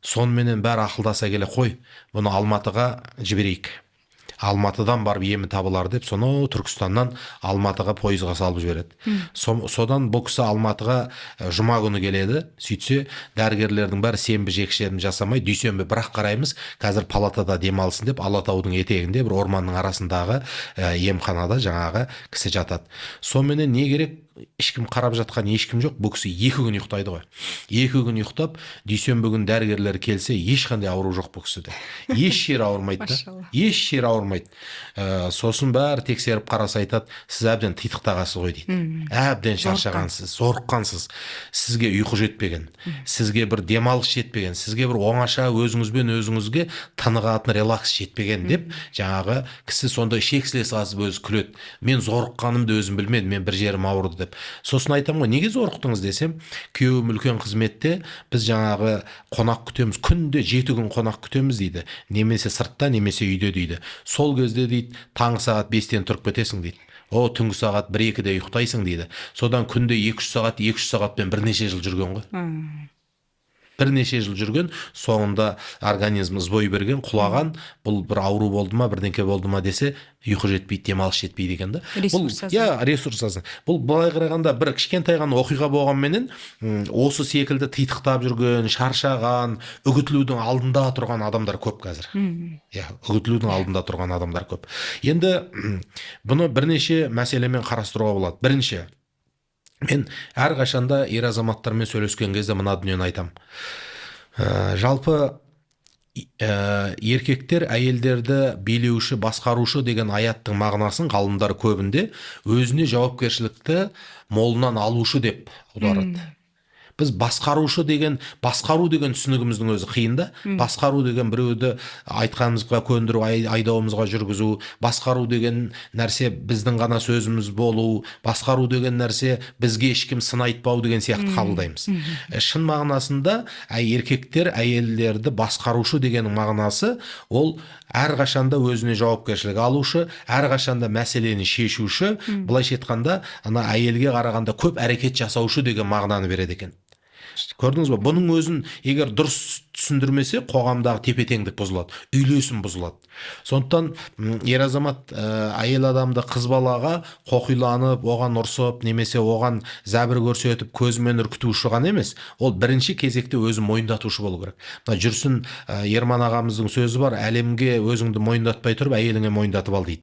Сонменен бәрі ақылдаса келе, қой, бұны Алматыға жіберейік. Алматыдан барып емі табылар деп, сонау Түркістаннан Алматыға пойызға салып жібереді. Содан бұл кісі Алматыға жұма күні келеді. Сөйтсе, дәрігерлердің бәрі сенбі жексенбі жасамай, дүйсенбі бірақ қараймыз, қазір палатада демалсын деп, Алатаудың етегінде бір орманның арасындағы емханада жаңағы кісі жатады. Сонымен не керек? Ешкім қарап жатқан ешкім жоқ. Бұл кісі 2 күн ұйықтайды ғой. 2 күн ұйықтап, дүйсенбі күн дәрігерлер келсе, ешқандай ауру жоқ бұл кісіде. Еш жері ауырмайды. Еш жері ауырмайды. Сосын бәрі тексеріп қараса айтады, сіз әбден титықтағасыз ғой дейді. Әбден шаршағансыз, зорыққансыз. Сізге ұйқы жетпеген, сізге бір демалыс жетпеген, сізге бір оңаша өзіңізбен өзіңізге тынығатын релакс жетпеген деп, жаңағы кісі сонда шексілес азып өзі күледі. Мен зорыққанымды өзім білмедім, мен бір жерім ауырды деп. Сосын айтам ғой, неге зорықтыңыз десем, күйеуім үлкен қызметте, біз жаңағы қонақ күтеміз, күнде 7 күн қонақ күтеміз дейді. Немесе сыртта, немесе үйде дейді. Сол кезде дейді, таңғы сағат 5-тен тұрып кетесің дейді. Түнгі сағат 1-2-де ұйықтайсың дейді. Содан күнде 200 сағатпен бірнеше жыл жүрген ғой. Бірнеше жыл жүрген, соңында организм бой берген, құлаған, бұл бір ауру болды ма, бірдеңке болды ма десе, ұйқы жетпейді, демалыс жетпейді екен да. Ресурс азын. Бұл былай қарағанда бір кішкентай ғана оқиға болғанменен, осы секілді титықтап жүрген, шаршаған, үгітілудің алдында тұрған адамдар көп қазір. Үгітілудің алдында тұрған адамдар көп. Енді бұны бірнеше мәселемен қарастыруға болады. Бірінші, мен әрқашанда ер азаматтармен сөйлескен кезде мына дүниені айтам. Жалпы еркектер әйелдерді билеуші, басқарушы деген аяттың мағынасын ғалымдар көбінде өзіне жауапкершілікті молынан алушы деп аударады. Біз басқару деген түсінігіміздің өзі қиын да. Басқару деген біреуді айтқанымызға көндіру, айдауымызға жүргізу, басқару деген нәрсе біздің ғана сөзіміз болу, басқару деген нәрсе бізге ешкім сын айтпау деген сияқты қабылдаймыз. Шын мағынасында еркектер әйелдерді басқарушы деген мағынасы ол әрқашанда өзіне жауапкершілік алушы, әрқашанда мәселені шешуші, былайша айтқанда ана әйелге қарағанда көп әрекет жасаушы деген мағынаны береді екен. Көрдіңіз бе? Бұның өзін егер дұрыс түсіндірмесе, қоғамдағы тепе-теңдік бұзылады, үйлесім бұзылады. Сондықтан ер азамат әйел адамды қыз балаға қоқиланып, оған ұрсып, немесе оған зәбір көрсетіп, көзімен үркітуші ғана емес, ол бірінші кезекте өзі мойындатушы болу керек. Жүрсін Ерман ағамыздың сөзі бар, әлемге өзіңді мойындатпай тұрып, әйеліңе мойындатып ал дейді.